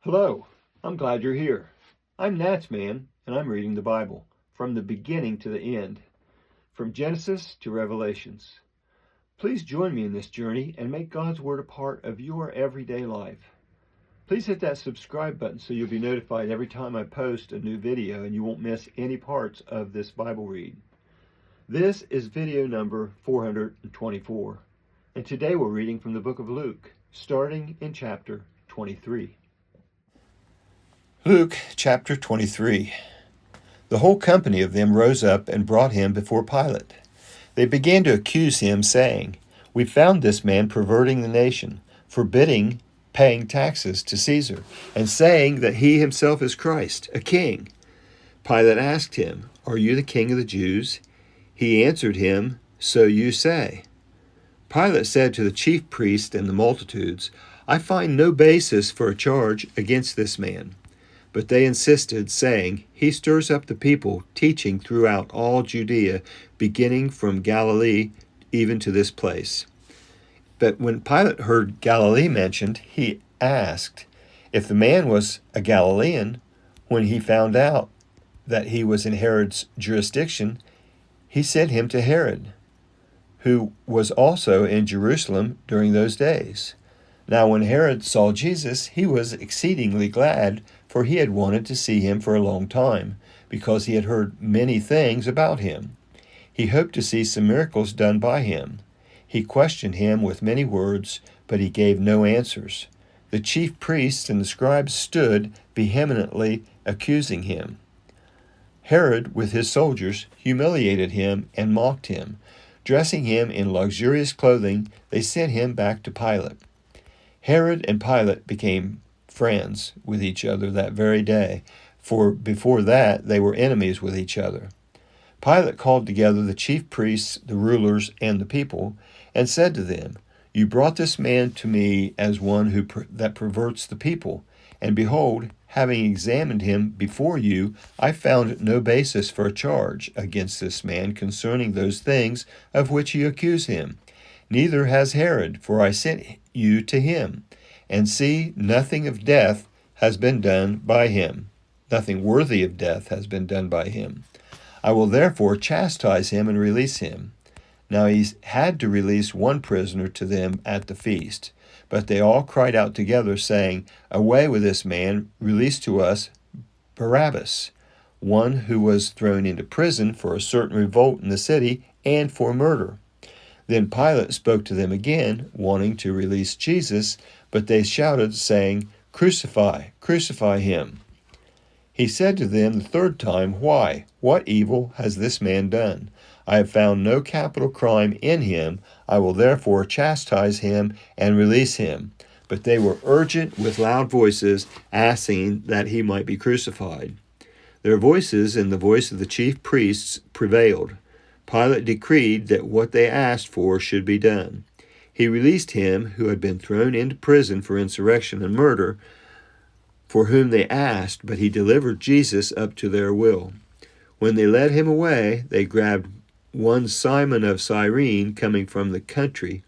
Hello, I'm glad you're here. I'm NatsMan, and I'm reading the Bible from the beginning to the end, from Genesis to Revelations. Please join me in this journey and make God's Word a part of your everyday life. Please hit that subscribe button so you'll be notified every time I post a new video and you won't miss any parts of this Bible read. This is video number 424, and today we're reading from the book of Luke, starting in chapter 23. Luke chapter 23. The whole company of them rose up and brought him before Pilate. They began to accuse him, saying, "We found this man perverting the nation, forbidding paying taxes to Caesar, and saying that he himself is Christ, a king." Pilate asked him, "Are you the king of the Jews?" He answered him, "So you say." Pilate said to the chief priests and the multitudes, "I find no basis for a charge against this man." But they insisted, saying, "He stirs up the people, teaching throughout all Judea, beginning from Galilee even to this place." But when Pilate heard Galilee mentioned, he asked if the man was a Galilean. When he found out that he was in Herod's jurisdiction, he sent him to Herod, who was also in Jerusalem during those days. Now when Herod saw Jesus, he was exceedingly glad, for he had wanted to see him for a long time, because he had heard many things about him. He hoped to see some miracles done by him. He questioned him with many words, but he gave no answers. The chief priests and the scribes stood vehemently accusing him. Herod, with his soldiers, humiliated him and mocked him. Dressing him in luxurious clothing, they sent him back to Pilate. Herod and Pilate became friends with each other that very day, for before that they were enemies with each other. Pilate called together the chief priests, the rulers, and the people, and said to them, "You brought this man to me as one that perverts the people, and behold, having examined him before you, I found no basis for a charge against this man concerning those things of which you accuse him. Neither has Herod, for I sent you to him. And see, nothing of death has been done by him. Nothing worthy of death has been done by him. I will therefore chastise him and release him." Now he had to release one prisoner to them at the feast. But they all cried out together, saying, "Away with this man, release to us Barabbas, one who was thrown into prison for a certain revolt in the city and for murder." Then Pilate spoke to them again, wanting to release Jesus, but they shouted, saying, "Crucify, crucify him." He said to them the third time, "Why? What evil has this man done? I have found no capital crime in him. I will therefore chastise him and release him." But they were urgent with loud voices, asking that he might be crucified. Their voices and the voice of the chief priests prevailed. Pilate decreed that what they asked for should be done. He released him who had been thrown into prison for insurrection and murder, for whom they asked, but he delivered Jesus up to their will. When they led him away, they grabbed one Simon of Cyrene coming from the country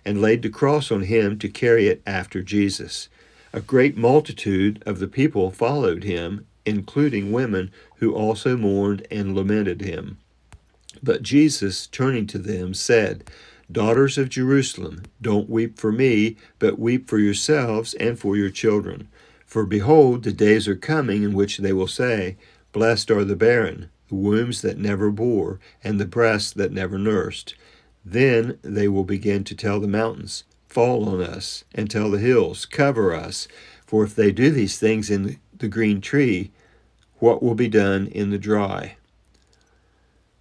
and laid the cross on him to carry it after Jesus. A great multitude of the people followed him, including women who also mourned and lamented him. But Jesus, turning to them, said, "Daughters of Jerusalem, don't weep for me, but weep for yourselves and for your children. For behold, the days are coming in which they will say, 'Blessed are the barren, the wombs that never bore, and the breasts that never nursed.' Then they will begin to tell the mountains, 'Fall on us,' and tell the hills, 'Cover us.' For if they do these things in the green tree, what will be done in the dry?"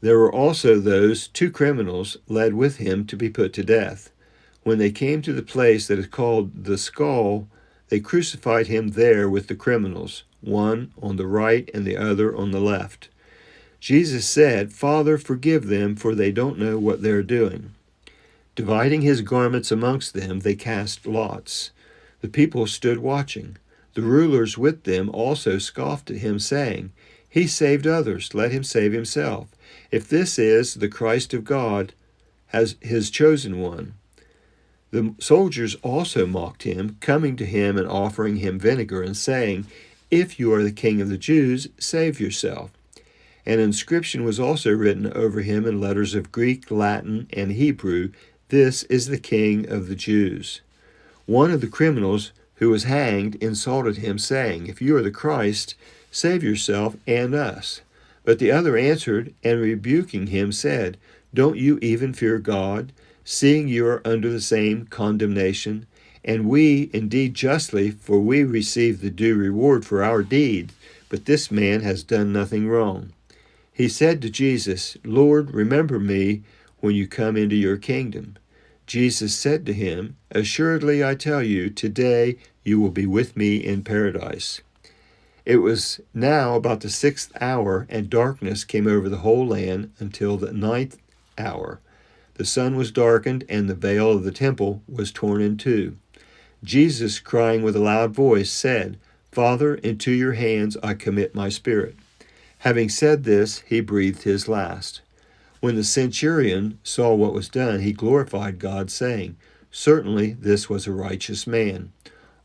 There were also those 2 criminals led with him to be put to death. When they came to the place that is called the Skull, they crucified him there with the criminals, one on the right and the other on the left. Jesus said, "Father, forgive them, for they don't know what they are doing." Dividing his garments amongst them, they cast lots. The people stood watching. The rulers with them also scoffed at him, saying, "He saved others, let him save himself. If this is the Christ of God, as his chosen one." The soldiers also mocked him, coming to him and offering him vinegar and saying, "If you are the king of the Jews, save yourself." An inscription was also written over him in letters of Greek, Latin, and Hebrew, "This is the King of the Jews." One of the criminals who was hanged insulted him, saying, "If you are the Christ, save yourself and us." But the other answered, and rebuking him said, "Don't you even fear God, seeing you are under the same condemnation? And we indeed justly, for we receive the due reward for our deeds, but this man has done nothing wrong." He said to Jesus, "Lord, remember me when you come into your kingdom." Jesus said to him, "Assuredly I tell you, today you will be with me in paradise." It was now about the 6th hour, and darkness came over the whole land until the 9th hour. The sun was darkened, and the veil of the temple was torn in two. Jesus, crying with a loud voice, said, "Father, into your hands I commit my spirit." Having said this, he breathed his last. When the centurion saw what was done, he glorified God, saying, "Certainly this was a righteous man."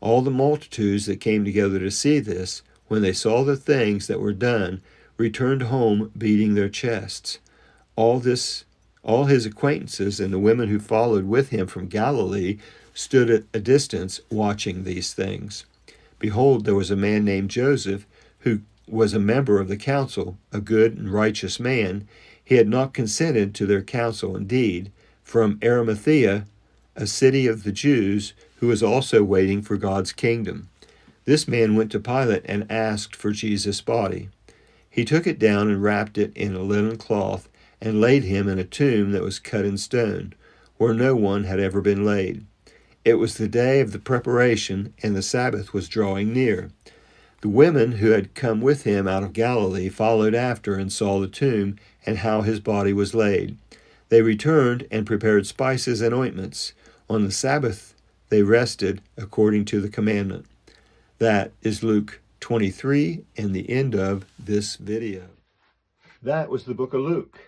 All the multitudes that came together to see this, when they saw the things that were done, returned home beating their chests. All his acquaintances and the women who followed with him from Galilee stood at a distance watching these things. Behold, there was a man named Joseph, who was a member of the council, a good and righteous man. He had not consented to their counsel. Indeed, from Arimathea, a city of the Jews, who was also waiting for God's kingdom. This man went to Pilate and asked for Jesus' body. He took it down and wrapped it in a linen cloth and laid him in a tomb that was cut in stone, where no one had ever been laid. It was the day of the preparation, and the Sabbath was drawing near. The women who had come with him out of Galilee followed after and saw the tomb and how his body was laid. They returned and prepared spices and ointments. On the Sabbath they rested according to the commandment. That is Luke 23 and the end of this video. That was the book of Luke,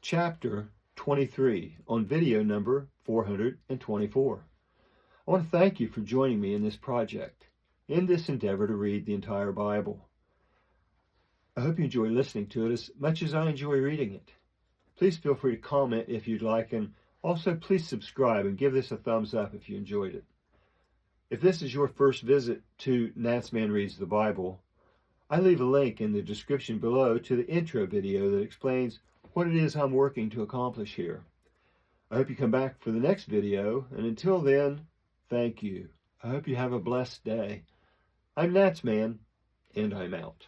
chapter 23, on video number 424. I want to thank you for joining me in this project, in this endeavor to read the entire Bible. I hope you enjoy listening to it as much as I enjoy reading it. Please feel free to comment if you'd like, and also please subscribe and give this a thumbs up if you enjoyed it. If this is your first visit to NatsMan Reads the Bible, I leave a link in the description below to the intro video that explains what it is I'm working to accomplish here. I hope you come back for the next video, and until then, thank you. I hope you have a blessed day. I'm NatsMan, and I'm out.